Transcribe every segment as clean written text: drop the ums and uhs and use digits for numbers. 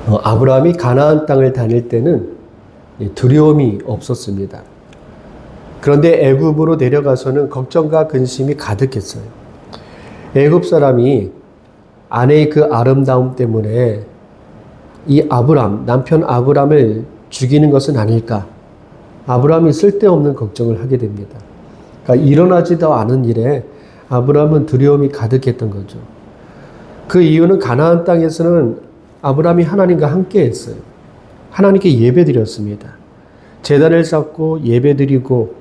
아브라함이 가나안 땅을 다닐 때는 두려움이 없었습니다. 그런데 애굽으로 내려가서는 걱정과 근심이 가득했어요. 애굽 사람이 아내의 그 아름다움 때문에 이 남편 아브람을 죽이는 것은 아닐까? 아브람이 쓸데없는 걱정을 하게 됩니다. 그러니까 일어나지도 않은 일에 아브람은 두려움이 가득했던 거죠. 그 이유는 가나안 땅에서는 아브람이 하나님과 함께 했어요. 하나님께 예배드렸습니다. 제단을 쌓고 예배드리고,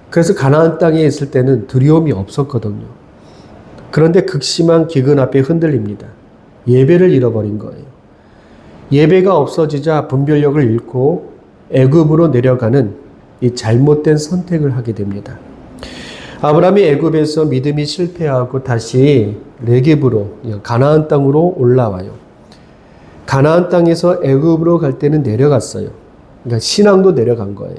그래서 가나안 땅에 있을 때는 두려움이 없었거든요. 그런데 극심한 기근 앞에 흔들립니다. 예배를 잃어버린 거예요. 예배가 없어지자 분별력을 잃고 애굽으로 내려가는 이 잘못된 선택을 하게 됩니다. 아브라함이 애굽에서 믿음이 실패하고 다시 네겝으로 가나안 땅으로 올라와요. 가나안 땅에서 애굽으로 갈 때는 내려갔어요. 그러니까 신앙도 내려간 거예요.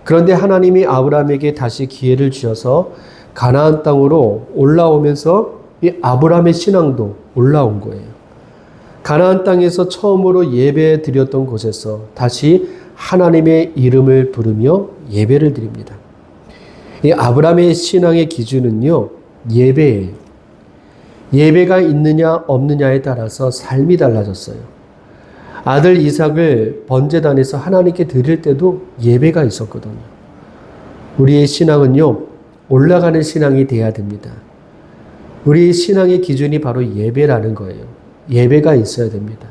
그런데 하나님이 아브라함에게 다시 기회를 주셔서 가나안 땅으로 올라오면서 이 아브라함의 신앙도 올라온 거예요. 가나안 땅에서 처음으로 예배 드렸던 곳에서 다시 하나님의 이름을 부르며 예배를 드립니다. 이 아브라함의 신앙의 기준은요, 예배예요. 예배가 있느냐 없느냐에 따라서 삶이 달라졌어요. 아들 이삭을 번제단에서 하나님께 드릴 때도 예배가 있었거든요. 우리의 신앙은요, 올라가는 신앙이 돼야 됩니다. 우리의 신앙의 기준이 바로 예배라는 거예요. 예배가 있어야 됩니다.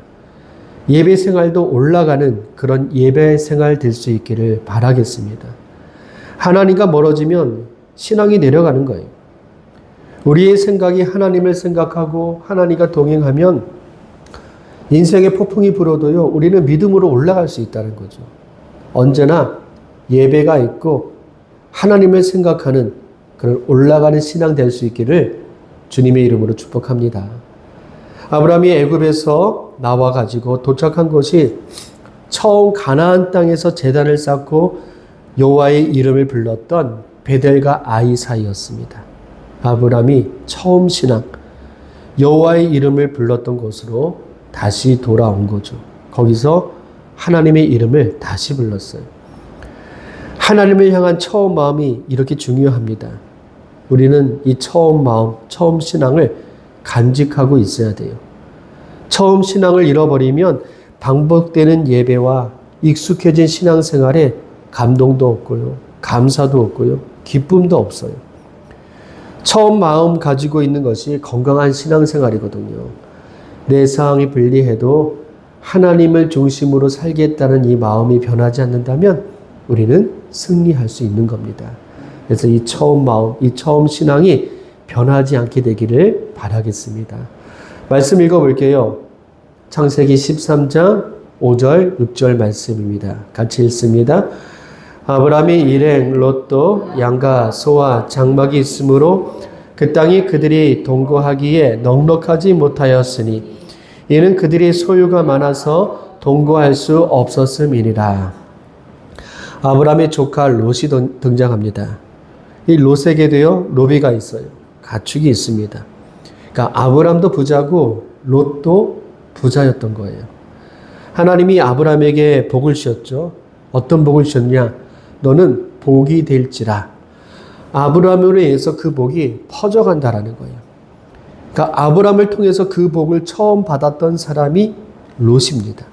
예배 생활도 올라가는 그런 예배 생활 될 수 있기를 바라겠습니다. 하나님과 멀어지면 신앙이 내려가는 거예요. 우리의 생각이 하나님을 생각하고 하나님과 동행하면 인생의 폭풍이 불어도요, 우리는 믿음으로 올라갈 수 있다는 거죠. 언제나 예배가 있고 하나님을 생각하는 그런 올라가는 신앙 될 수 있기를 주님의 이름으로 축복합니다. 아브라함이 애굽에서 나와 가지고 도착한 곳이 처음 가나안 땅에서 제단을 쌓고 여호와의 이름을 불렀던 베델과 아이 사이였습니다. 아브라함이 처음 신앙, 여호와의 이름을 불렀던 곳으로 다시 돌아온 거죠. 거기서 하나님의 이름을 다시 불렀어요. 하나님을 향한 처음 마음이 이렇게 중요합니다. 우리는 이 처음 마음, 처음 신앙을 간직하고 있어야 돼요. 처음 신앙을 잃어버리면 반복되는 예배와 익숙해진 신앙생활에 감동도 없고요, 감사도 없고요, 기쁨도 없어요. 처음 마음 가지고 있는 것이 건강한 신앙생활이거든요. 내 상황이 불리해도 하나님을 중심으로 살겠다는 이 마음이 변하지 않는다면 우리는 승리할 수 있는 겁니다. 그래서 이 처음 마음, 이 처음 신앙이 변하지 않게 되기를 바라겠습니다. 말씀 읽어볼게요. 창세기 13장 5절, 6절 말씀입니다. 같이 읽습니다. 아브라함이 일행 롯도 양과 소와 장막이 있으므로 그 땅이 그들이 동거하기에 넉넉하지 못하였으니 이는 그들이 소유가 많아서 동거할 수 없었음이니라. 아브라함의 조카 롯이 등장합니다. 이 롯에게도요, 로비가 있어요. 가축이 있습니다. 그러니까 아브라함도 부자고 롯도 부자였던 거예요. 하나님이 아브라함에게 복을 주셨죠. 어떤 복을 주셨냐? 너는 복이 될지라. 아브라함으로 인해서 그 복이 퍼져간다라는 거예요. 그러니까 아브라함을 통해서 그 복을 처음 받았던 사람이 롯입니다.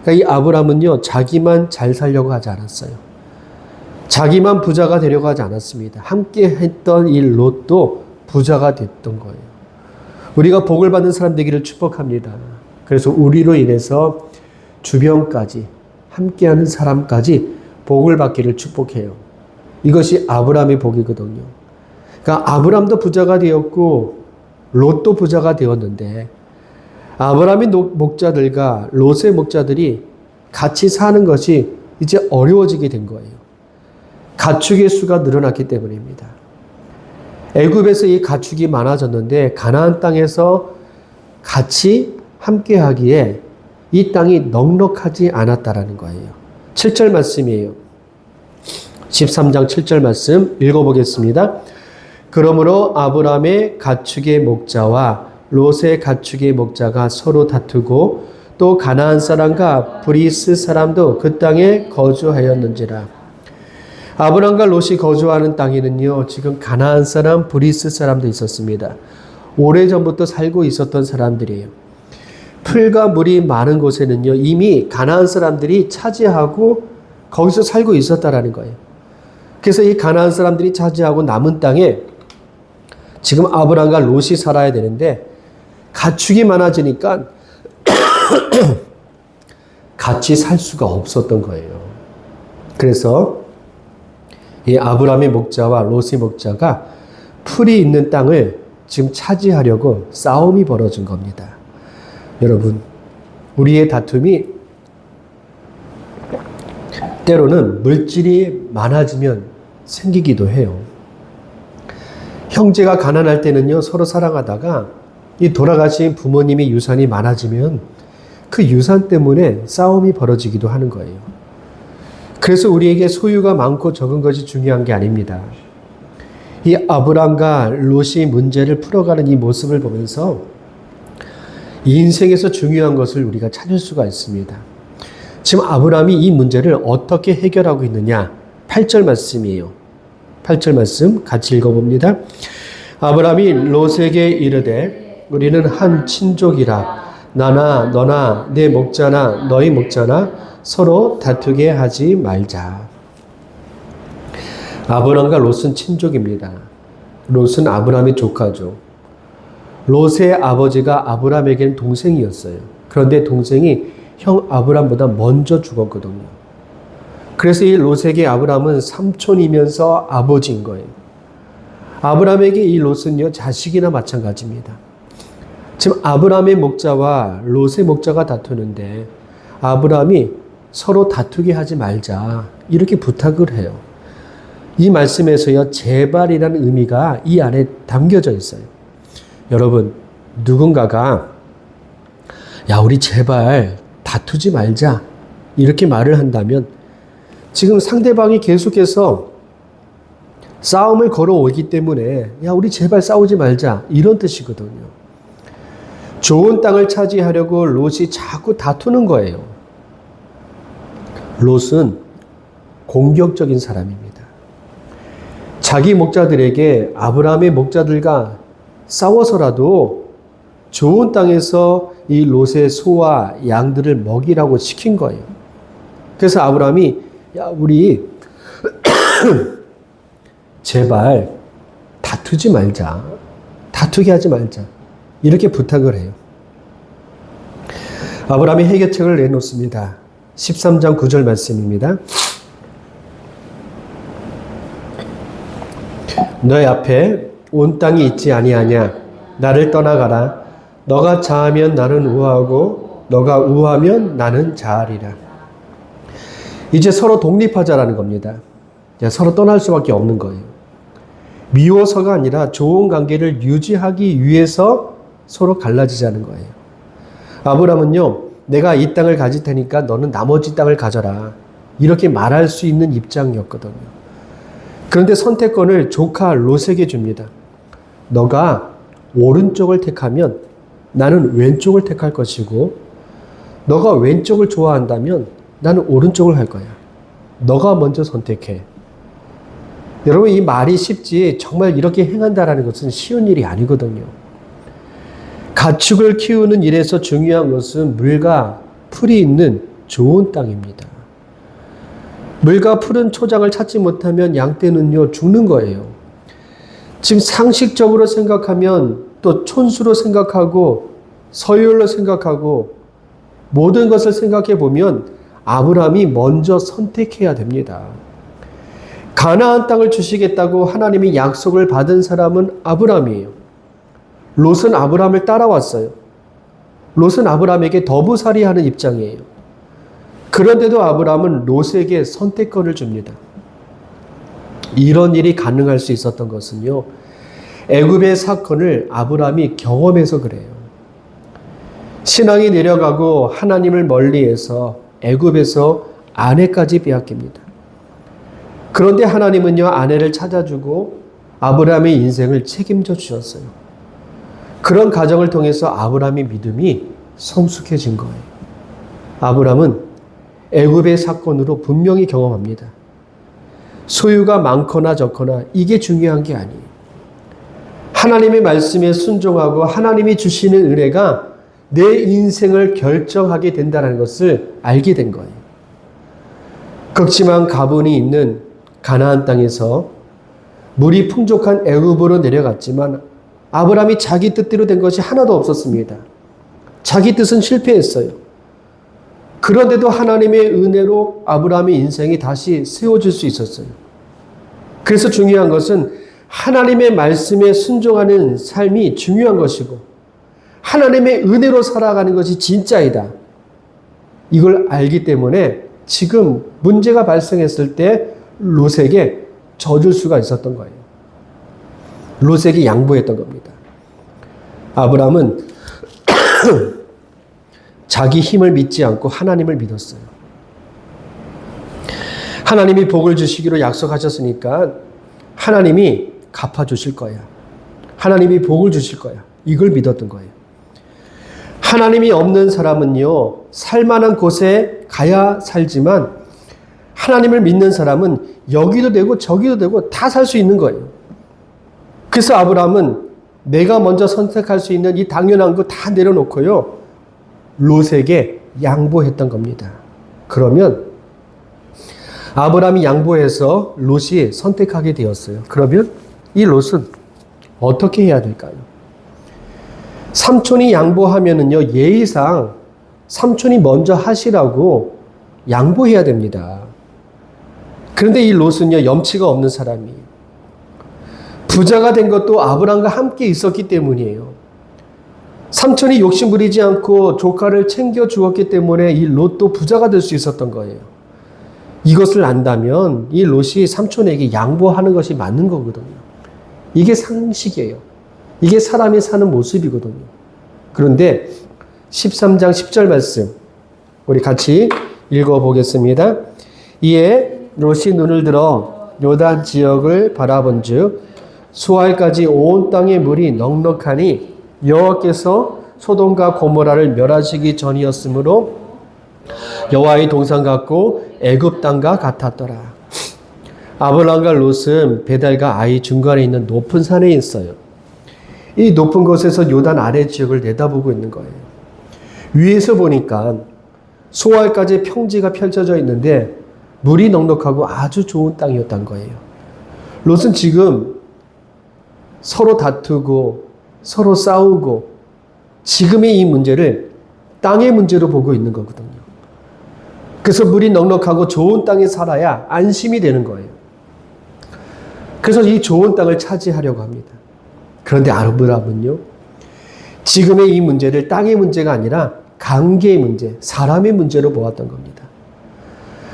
그러니까 이 아브라함은요, 자기만 잘 살려고 하지 않았어요. 자기만 부자가 되려고 하지 않았습니다. 함께 했던 이 롯도 부자가 됐던 거예요. 우리가 복을 받는 사람 되기를 축복합니다. 그래서 우리로 인해서 주변까지, 함께하는 사람까지 복을 받기를 축복해요. 이것이 아브라함의 복이거든요. 그러니까 아브라함도 부자가 되었고 롯도 부자가 되었는데 아브라함의 목자들과 롯의 목자들이 같이 사는 것이 이제 어려워지게 된 거예요. 가축의 수가 늘어났기 때문입니다. 애굽에서 이 가축이 많아졌는데 가나안 땅에서 같이 함께하기에 이 땅이 넉넉하지 않았다라는 거예요. 7절 말씀이에요. 13장 7절 말씀 읽어보겠습니다. 그러므로 아브라함의 가축의 목자와 롯의 가축의 목자가 서로 다투고 또 가나안 사람과 브리스 사람도 그 땅에 거주하였는지라. 아브람과 롯이 거주하는 땅에는요, 지금 가나안 사람, 브리스 사람도 있었습니다. 오래전부터 살고 있었던 사람들이에요. 풀과 물이 많은 곳에는요, 이미 가나안 사람들이 차지하고 거기서 살고 있었다라는 거예요. 그래서 이 가나안 사람들이 차지하고 남은 땅에 지금 아브람과 롯이 살아야 되는데 가축이 많아지니까 같이 살 수가 없었던 거예요. 그래서 이 아브람의 목자와 롯의 목자가 풀이 있는 땅을 지금 차지하려고 싸움이 벌어진 겁니다. 여러분, 우리의 다툼이 때로는 물질이 많아지면 생기기도 해요. 형제가 가난할 때는요, 서로 사랑하다가 이 돌아가신 부모님의 유산이 많아지면 그 유산 때문에 싸움이 벌어지기도 하는 거예요. 그래서 우리에게 소유가 많고 적은 것이 중요한 게 아닙니다. 이 아브람과 롯이 문제를 풀어가는 이 모습을 보면서 이 인생에서 중요한 것을 우리가 찾을 수가 있습니다. 지금 아브람이 이 문제를 어떻게 해결하고 있느냐? 8절 말씀이에요. 8절 말씀 같이 읽어봅니다. 아브람이 롯에게 이르되 우리는 한 친족이라 나나 너나 내 목자나 너희 목자나 서로 다투게 하지 말자. 아브람과 롯은 친족입니다. 롯은 아브람의 조카죠. 롯의 아버지가 아브람에게는 동생이었어요. 그런데 동생이 형 아브람보다 먼저 죽었거든요. 그래서 이 롯에게 아브람은 삼촌이면서 아버지인 거예요. 아브람에게 이 롯은요, 자식이나 마찬가지입니다. 지금 아브람의 목자와 롯의 목자가 다투는데 아브람이 서로 다투게 하지 말자 이렇게 부탁을 해요. 이 말씀에서요, 제발이라는 의미가 이 안에 담겨져 있어요. 여러분, 누군가가 야, 우리 제발 다투지 말자 이렇게 말을 한다면 지금 상대방이 계속해서 싸움을 걸어오기 때문에 야, 우리 제발 싸우지 말자 이런 뜻이거든요. 좋은 땅을 차지하려고 롯이 자꾸 다투는 거예요. 롯은 공격적인 사람입니다. 자기 목자들에게 아브라함의 목자들과 싸워서라도 좋은 땅에서 이 롯의 소와 양들을 먹이라고 시킨 거예요. 그래서 아브라함이 야, 우리 제발 다투지 말자. 다투게 하지 말자. 이렇게 부탁을 해요. 아브라함이 해결책을 내놓습니다. 13장 9절 말씀입니다. 너희 앞에 온 땅이 있지 아니하냐? 나를 떠나가라. 너가 자하면 나는 우하고 너가 우하면 나는 자하리라. 이제 서로 독립하자라는 겁니다. 서로 떠날 수밖에 없는 거예요. 미워서가 아니라 좋은 관계를 유지하기 위해서 서로 갈라지자는 거예요. 아브람은요, 내가 이 땅을 가질 테니까 너는 나머지 땅을 가져라. 이렇게 말할 수 있는 입장이었거든요. 그런데 선택권을 조카 롯에게 줍니다. 너가 오른쪽을 택하면 나는 왼쪽을 택할 것이고, 너가 왼쪽을 좋아한다면 나는 오른쪽을 할 거야. 너가 먼저 선택해. 여러분, 이 말이 쉽지 정말 이렇게 행한다라는 것은 쉬운 일이 아니거든요. 가축을 키우는 일에서 중요한 것은 물과 풀이 있는 좋은 땅입니다. 물과 푸른 초장을 찾지 못하면 양떼는요, 죽는 거예요. 지금 상식적으로 생각하면 또 촌수로 생각하고 서열로 생각하고 모든 것을 생각해 보면 아브람이 먼저 선택해야 됩니다. 가나안 땅을 주시겠다고 하나님이 약속을 받은 사람은 아브람이에요. 롯은 아브람을 따라왔어요. 롯은 아브람에게 더부살이하는 입장이에요. 그런데도 아브람은 롯에게 선택권을 줍니다. 이런 일이 가능할 수 있었던 것은요, 애굽의 사건을 아브람이 경험해서 그래요. 신앙이 내려가고 하나님을 멀리해서 애굽에서 아내까지 빼앗깁니다. 그런데 하나님은요, 아내를 찾아주고 아브람의 인생을 책임져 주셨어요. 그런 과정을 통해서 아브람의 믿음이 성숙해진 거예요. 아브라함은 애굽의 사건으로 분명히 경험합니다. 소유가 많거나 적거나 이게 중요한 게 아니에요. 하나님의 말씀에 순종하고 하나님이 주시는 은혜가 내 인생을 결정하게 된다는 것을 알게 된 거예요. 극심한 가뭄이 있는 가나안 땅에서 물이 풍족한 애굽으로 내려갔지만 아브라함이 자기 뜻대로 된 것이 하나도 없었습니다. 자기 뜻은 실패했어요. 그런데도 하나님의 은혜로 아브라함의 인생이 다시 세워질 수 있었어요. 그래서 중요한 것은 하나님의 말씀에 순종하는 삶이 중요한 것이고 하나님의 은혜로 살아가는 것이 진짜이다. 이걸 알기 때문에 지금 문제가 발생했을 때 롯에게 져줄 수가 있었던 거예요. 롯에게 양보했던 겁니다. 아브라함은 자기 힘을 믿지 않고 하나님을 믿었어요. 하나님이 복을 주시기로 약속하셨으니까 하나님이 갚아주실 거야. 하나님이 복을 주실 거야. 이걸 믿었던 거예요. 하나님이 없는 사람은요, 살만한 곳에 가야 살지만 하나님을 믿는 사람은 여기도 되고 저기도 되고 다 살 수 있는 거예요. 그래서 아브라함은 내가 먼저 선택할 수 있는 이 당연한 거 다 내려놓고요, 롯에게 양보했던 겁니다. 그러면 아브라함이 양보해서 롯이 선택하게 되었어요. 그러면 이 롯은 어떻게 해야 될까요? 삼촌이 양보하면은요, 예의상 삼촌이 먼저 하시라고 양보해야 됩니다. 그런데 이 롯은요, 염치가 없는 사람이에요. 부자가 된 것도 아브라함과 함께 있었기 때문이에요. 삼촌이 욕심 부리지 않고 조카를 챙겨 주었기 때문에 이 롯도 부자가 될 수 있었던 거예요. 이것을 안다면 이 롯이 삼촌에게 양보하는 것이 맞는 거거든요. 이게 상식이에요. 이게 사람이 사는 모습이거든요. 그런데 13장 10절 말씀 우리 같이 읽어보겠습니다. 이에 롯이 눈을 들어 요단 지역을 바라본즉 수알까지 온 땅의 물이 넉넉하니 여호와께서 소돔과 고모라를 멸하시기 전이었으므로 여호와의 동산 같고 애굽 땅과 같았더라. 아브라함과 롯은 베델과 아이 중간에 있는 높은 산에 있어요. 이 높은 곳에서 요단 아래 지역을 내다보고 있는 거예요. 위에서 보니까 소알까지 평지가 펼쳐져 있는데 물이 넉넉하고 아주 좋은 땅이었던 거예요. 롯은 지금 서로 다투고 서로 싸우고 지금의 이 문제를 땅의 문제로 보고 있는 거거든요. 그래서 물이 넉넉하고 좋은 땅에 살아야 안심이 되는 거예요. 그래서 이 좋은 땅을 차지하려고 합니다. 그런데 아브라함은요, 지금의 이 문제를 땅의 문제가 아니라 관계의 문제, 사람의 문제로 보았던 겁니다.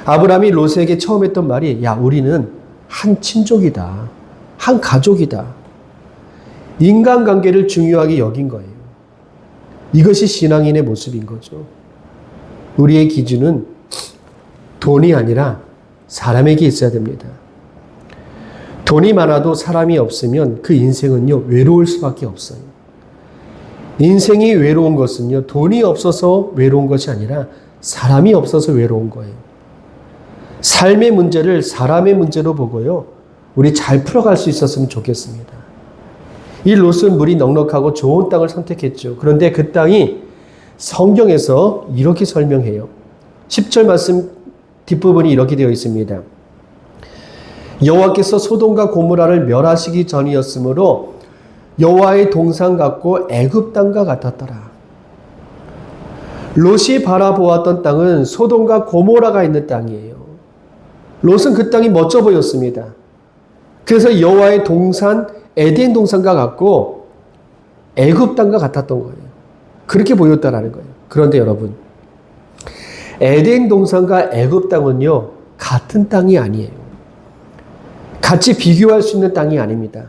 아브라함이 롯에게 처음 했던 말이, 야, 우리는 한 친족이다. 한 가족이다. 인간관계를 중요하게 여긴 거예요. 이것이 신앙인의 모습인 거죠. 우리의 기준은 돈이 아니라 사람에게 있어야 됩니다. 돈이 많아도 사람이 없으면 그 인생은요, 외로울 수밖에 없어요. 인생이 외로운 것은요, 돈이 없어서 외로운 것이 아니라 사람이 없어서 외로운 거예요. 삶의 문제를 사람의 문제로 보고요, 우리 잘 풀어갈 수 있었으면 좋겠습니다. 이 롯은 물이 넉넉하고 좋은 땅을 선택했죠. 그런데 그 땅이 성경에서 이렇게 설명해요. 10절 말씀 뒷부분이 이렇게 되어 있습니다. 여호와께서 소돔과 고모라를 멸하시기 전이었으므로 여호와의 동산 같고 애굽 땅과 같았더라. 롯이 바라보았던 땅은 소돔과 고모라가 있는 땅이에요. 롯은 그 땅이 멋져 보였습니다. 그래서 여호와의 동산 에덴 동산과 같고 애굽 땅과 같았던 거예요. 그렇게 보였다라는 거예요. 그런데 여러분, 에덴 동산과 애굽 땅은요, 같은 땅이 아니에요. 같이 비교할 수 있는 땅이 아닙니다.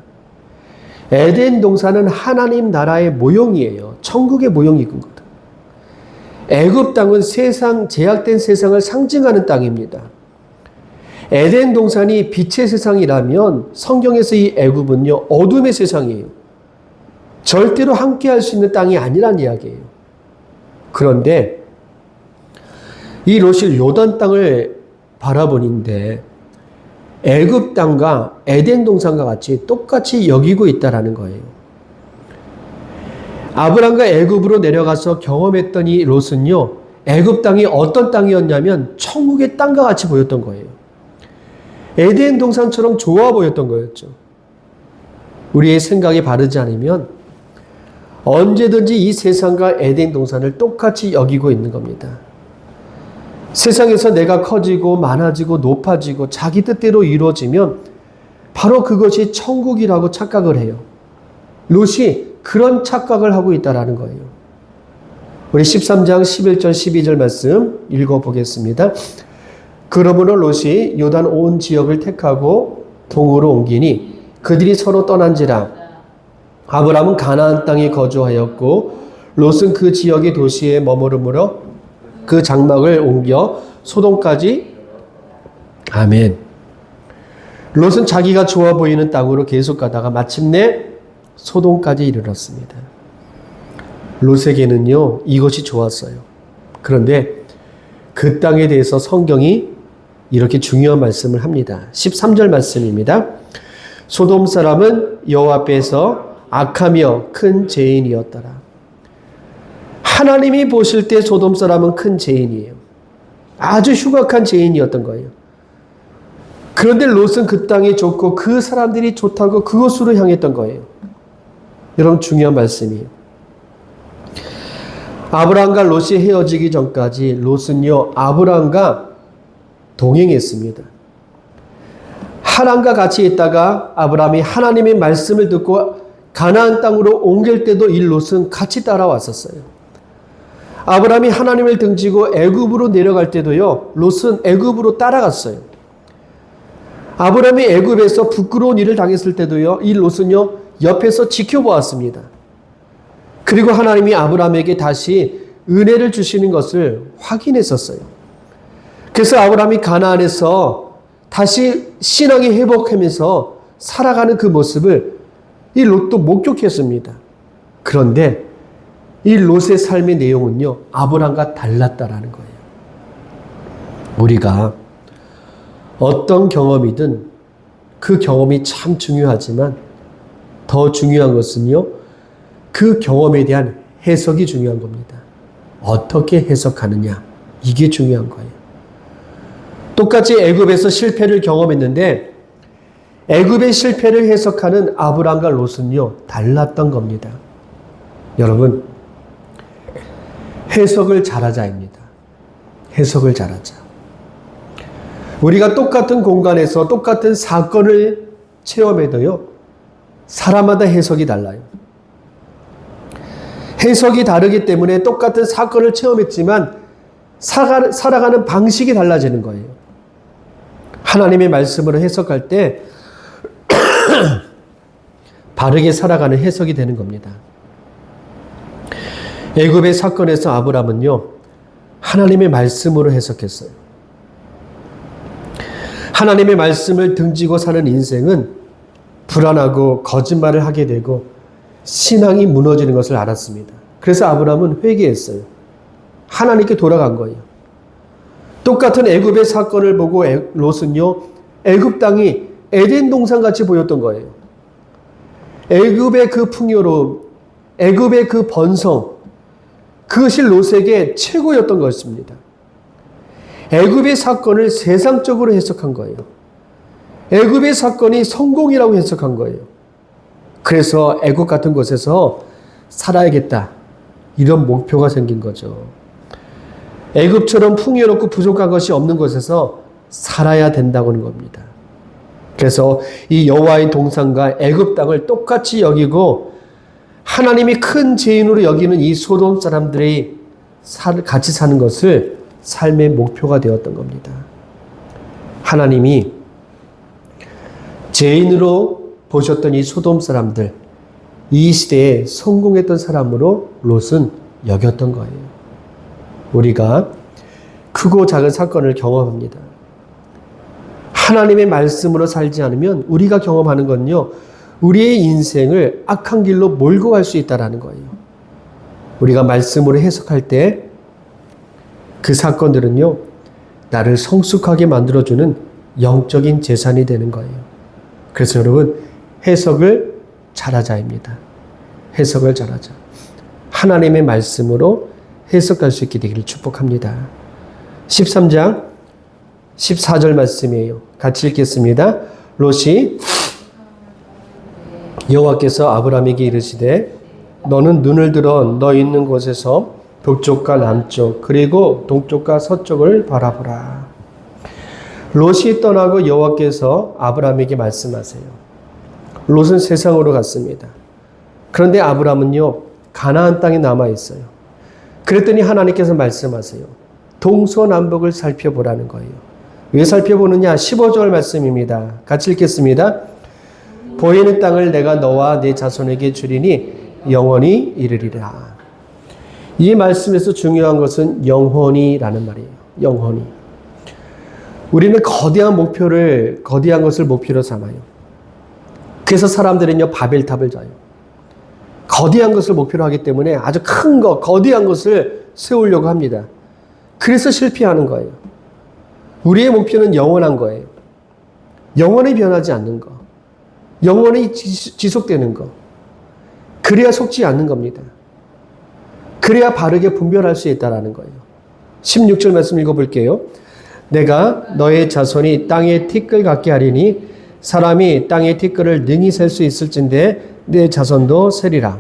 에덴 동산은 하나님 나라의 모형이에요. 천국의 모형이거든. 애굽 땅은 세상, 제약된 세상을 상징하는 땅입니다. 에덴 동산이 빛의 세상이라면 성경에서 이 애굽은요, 어둠의 세상이에요. 절대로 함께 할 수 있는 땅이 아니란 이야기예요. 그런데 이 롯이 요단 땅을 바라보는데 애굽 땅과 에덴 동산과 같이 똑같이 여기고 있다라는 거예요. 아브람과 애굽으로 내려가서 경험했던 이 롯은요, 애굽 땅이 어떤 땅이었냐면 천국의 땅과 같이 보였던 거예요. 에덴 동산처럼 좋아 보였던 거였죠. 우리의 생각이 바르지 않으면 언제든지 이 세상과 에덴 동산을 똑같이 여기고 있는 겁니다. 세상에서 내가 커지고 많아지고 높아지고 자기 뜻대로 이루어지면 바로 그것이 천국이라고 착각을 해요. 롯이 그런 착각을 하고 있다는 거예요. 우리 13장 11절 12절 말씀 읽어보겠습니다. 그러므로 롯이 요단 온 지역을 택하고 동으로 옮기니 그들이 서로 떠난지라. 아브람은 가나안 땅에 거주하였고 롯은 그 지역의 도시에 머무르므로 그 장막을 옮겨 소돔까지. 아멘. 롯은 자기가 좋아 보이는 땅으로 계속 가다가 마침내 소돔까지 이르렀습니다. 롯에게는요, 이것이 좋았어요. 그런데 그 땅에 대해서 성경이 이렇게 중요한 말씀을 합니다. 13절 말씀입니다. 소돔 사람은 여호와 앞에서 악하며 큰 죄인이었더라. 하나님이 보실 때 소돔 사람은 큰 죄인이에요. 아주 흉악한 죄인이었던 거예요. 그런데 롯은 그 땅이 좋고 그 사람들이 좋다고 그곳으로 향했던 거예요. 여러분, 중요한 말씀이에요. 아브람과 롯이 헤어지기 전까지 롯은요, 아브람과 동행했습니다. 하란과 같이 있다가 아브람이 하나님의 말씀을 듣고 가나안 땅으로 옮길 때도 이 롯은 같이 따라왔었어요. 아브람이 하나님을 등지고 애굽으로 내려갈 때도요, 롯은 애굽으로 따라갔어요. 아브람이 애굽에서 부끄러운 일을 당했을 때도요, 이 롯은요, 옆에서 지켜보았습니다. 그리고 하나님이 아브람에게 다시 은혜를 주시는 것을 확인했었어요. 그래서 아브람이 가나안에서 다시 신앙이 회복하면서 살아가는 그 모습을 이 롯도 목격했습니다. 그런데 이 롯의 삶의 내용은요, 아브람과 달랐다라는 거예요. 우리가 어떤 경험이든 그 경험이 참 중요하지만 더 중요한 것은요, 그 경험에 대한 해석이 중요한 겁니다. 어떻게 해석하느냐, 이게 중요한 거예요. 똑같이 애굽에서 실패를 경험했는데 애굽의 실패를 해석하는 아브람과 롯은요, 달랐던 겁니다. 여러분, 해석을 잘하자입니다. 해석을 잘하자. 우리가 똑같은 공간에서 똑같은 사건을 체험해도요, 사람마다 해석이 달라요. 해석이 다르기 때문에 똑같은 사건을 체험했지만 살아가는 방식이 달라지는 거예요. 하나님의 말씀으로 해석할 때 바르게 살아가는 해석이 되는 겁니다. 애굽의 사건에서 아브람은요, 하나님의 말씀으로 해석했어요. 하나님의 말씀을 등지고 사는 인생은 불안하고 거짓말을 하게 되고 신앙이 무너지는 것을 알았습니다. 그래서 아브람은 회개했어요. 하나님께 돌아간 거예요. 똑같은 애굽의 사건을 보고 롯은요, 애굽 땅이 에덴 동산같이 보였던 거예요. 애굽의 그 풍요로움, 애굽의 그 번성, 그것이 롯에게 최고였던 것입니다. 애굽의 사건을 세상적으로 해석한 거예요. 애굽의 사건이 성공이라고 해석한 거예요. 그래서 애굽 같은 곳에서 살아야겠다, 이런 목표가 생긴 거죠. 애굽처럼 풍요롭고 부족한 것이 없는 곳에서 살아야 된다고는 겁니다. 그래서 이 여호와의 동산과 애굽 땅을 똑같이 여기고 하나님이 큰 죄인으로 여기는 이 소돔 사람들이 같이 사는 것을 삶의 목표가 되었던 겁니다. 하나님이 죄인으로 보셨던 이 소돔 사람들, 이 시대에 성공했던 사람으로 롯은 여겼던 거예요. 우리가 크고 작은 사건을 경험합니다. 하나님의 말씀으로 살지 않으면 우리가 경험하는 건요, 우리의 인생을 악한 길로 몰고 갈 수 있다는 거예요. 우리가 말씀으로 해석할 때 그 사건들은요, 나를 성숙하게 만들어주는 영적인 재산이 되는 거예요. 그래서 여러분, 해석을 잘하자입니다. 해석을 잘하자. 하나님의 말씀으로 해석할 수 있게 되기를 축복합니다. 13장 14절 말씀이에요. 같이 읽겠습니다. 롯이 여호와께서 아브라함에게 이르시되 너는 눈을 들어 너 있는 곳에서 북쪽과 남쪽 그리고 동쪽과 서쪽을 바라보라. 롯이 떠나고 여호와께서 아브라함에게 말씀하세요. 롯은 세상으로 갔습니다. 그런데 아브라함은요, 가나안 땅에 남아 있어요. 그랬더니 하나님께서 말씀하세요. 동서남북을 살펴보라는 거예요. 왜 살펴보느냐? 15절 말씀입니다. 같이 읽겠습니다. 보이는 땅을 내가 너와 네 자손에게 주리니 영원히 이르리라. 이 말씀에서 중요한 것은 영원히라는 말이에요. 영원히. 우리는 거대한 것을 목표로 삼아요. 그래서 사람들은요, 바벨탑을 져요. 거대한 것을 목표로 하기 때문에 아주 큰 거, 거대한 것을 세우려고 합니다. 그래서 실패하는 거예요. 우리의 목표는 영원한 거예요. 영원히 변하지 않는 거. 영원히 지속되는 거. 그래야 속지 않는 겁니다. 그래야 바르게 분별할 수 있다는 거예요. 16절 말씀 읽어볼게요. 내가 너의 자손이 땅의 티끌 같게 하리니 사람이 땅의 티끌을 능히 셀 수 있을진데 내 자손도 세리라.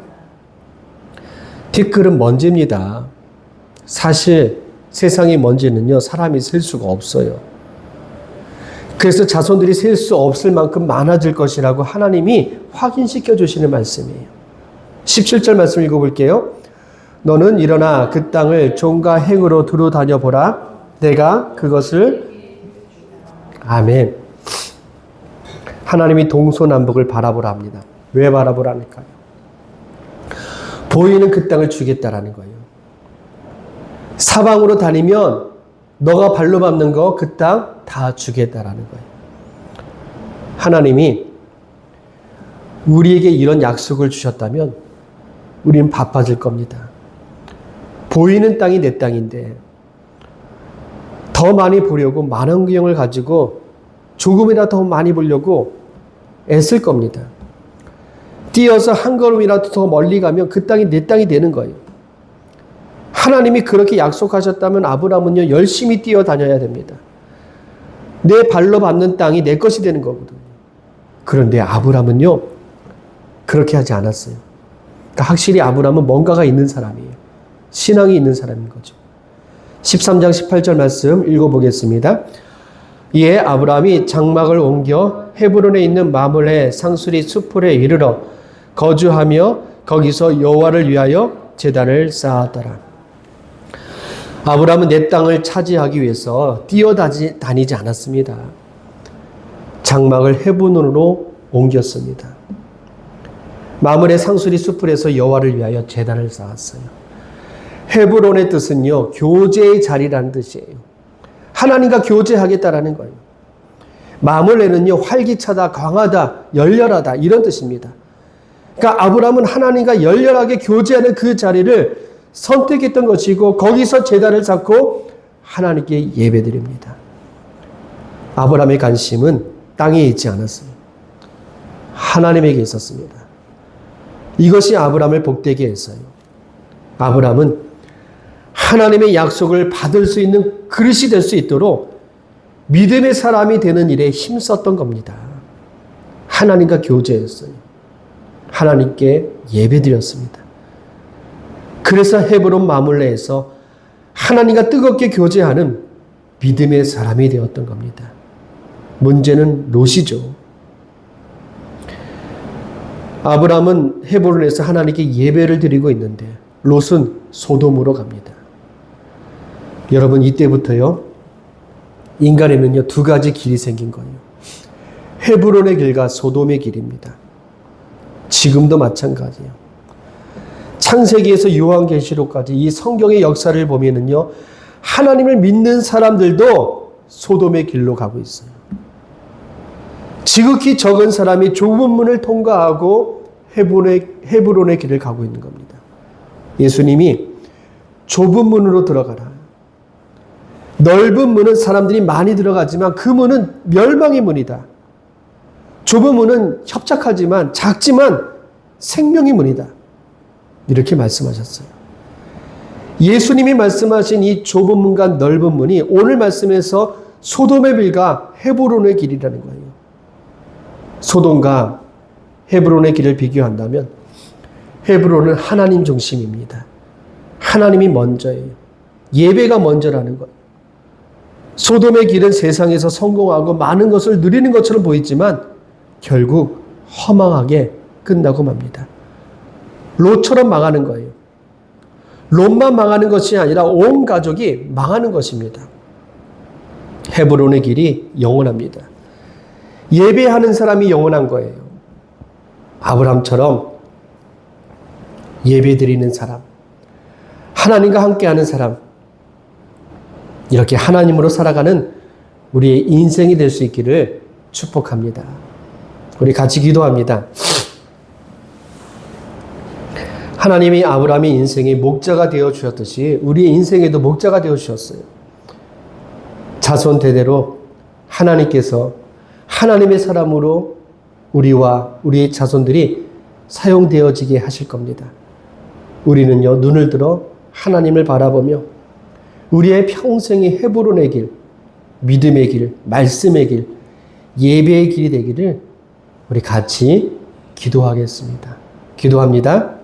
티끌은 먼지입니다. 사실 세상의 먼지는요, 사람이 셀 수가 없어요. 그래서 자손들이 셀 수 없을 만큼 많아질 것이라고 하나님이 확인시켜 주시는 말씀이에요. 17절 말씀 읽어볼게요. 너는 일어나 그 땅을 종과 행으로 두루 다녀보라. 내가 그것을 아멘. 하나님이 동서남북을 바라보라 합니다. 왜 바라보라니까요? 보이는 그 땅을 주겠다라는 거예요. 사방으로 다니면 너가 발로 밟는 거 그 땅 다 주겠다라는 거예요. 하나님이 우리에게 이런 약속을 주셨다면 우리는 바빠질 겁니다. 보이는 땅이 내 땅인데 더 많이 보려고 만원경을 가지고 조금이라도 더 많이 보려고 애쓸 겁니다. 뛰어서 한 걸음이라도 더 멀리 가면 그 땅이 내 땅이 되는 거예요. 하나님이 그렇게 약속하셨다면 아브라함은요, 열심히 뛰어다녀야 됩니다. 내 발로 밟는 땅이 내 것이 되는 거거든요. 그런데 아브라함은요, 그렇게 하지 않았어요. 그러니까 확실히 아브라함은 뭔가가 있는 사람이에요. 신앙이 있는 사람인 거죠. 13장 18절 말씀 읽어보겠습니다. 이에 아브라함이 장막을 옮겨 헤브론에 있는 마므레 상수리 수풀에 이르러 거주하며 거기서 여호와를 위하여 제단을 쌓았더라. 아브라함은 내 땅을 차지하기 위해서 뛰어다니지 않았습니다. 장막을 헤브론으로 옮겼습니다. 마므레 상수리 수풀에서 여호와를 위하여 제단을 쌓았어요. 헤브론의 뜻은요, 교제의 자리라는 뜻이에요. 하나님과 교제하겠다라는 거예요. 마므레는요, 활기차다, 강하다, 열렬하다 이런 뜻입니다. 그러니까 아브라함은 하나님과 열렬하게 교제하는 그 자리를 선택했던 것이고 거기서 제단을 쌓고 하나님께 예배드립니다. 아브라함의 관심은 땅에 있지 않았어요. 하나님에게 있었습니다. 이것이 아브라함을 복되게 했어요. 아브라함은 하나님의 약속을 받을 수 있는 그릇이 될 수 있도록 믿음의 사람이 되는 일에 힘썼던 겁니다. 하나님과 교제했어요. 하나님께 예배드렸습니다. 그래서 헤브론 마물레에서 하나님과 뜨겁게 교제하는 믿음의 사람이 되었던 겁니다. 문제는 롯이죠. 아브라함은 헤브론에서 하나님께 예배를 드리고 있는데 롯은 소돔으로 갑니다. 여러분, 이때부터요, 인간에는요, 두 가지 길이 생긴 거예요. 헤브론의 길과 소돔의 길입니다. 지금도 마찬가지예요. 창세기에서 요한계시록까지 이 성경의 역사를 보면은요, 하나님을 믿는 사람들도 소돔의 길로 가고 있어요. 지극히 적은 사람이 좁은 문을 통과하고 헤브론의 길을 가고 있는 겁니다. 예수님이 좁은 문으로 들어가라. 넓은 문은 사람들이 많이 들어가지만 그 문은 멸망의 문이다. 좁은 문은 협착하지만 작지만 생명의 문이다. 이렇게 말씀하셨어요. 예수님이 말씀하신 이 좁은 문과 넓은 문이 오늘 말씀에서 소돔의 길과 헤브론의 길이라는 거예요. 소돔과 헤브론의 길을 비교한다면 헤브론은 하나님 중심입니다. 하나님이 먼저예요. 예배가 먼저라는 거예요. 소돔의 길은 세상에서 성공하고 많은 것을 누리는 것처럼 보이지만 결국 허망하게 끝나고 맙니다. 롯처럼 망하는 거예요. 롯만 망하는 것이 아니라 온 가족이 망하는 것입니다. 헤브론의 길이 영원합니다. 예배하는 사람이 영원한 거예요. 아브라함처럼 예배드리는 사람, 하나님과 함께하는 사람, 이렇게 하나님으로 살아가는 우리의 인생이 될 수 있기를 축복합니다. 우리 같이 기도합니다. 하나님이 아브라함의 인생의 목자가 되어 주셨듯이 우리의 인생에도 목자가 되어 주셨어요. 자손 대대로 하나님께서 하나님의 사람으로 우리와 우리의 자손들이 사용되어지게 하실 겁니다. 우리는요, 눈을 들어 하나님을 바라보며 우리의 평생의 헤브론의 길, 믿음의 길, 말씀의 길, 예배의 길이 되기를 우리 같이 기도하겠습니다. 기도합니다.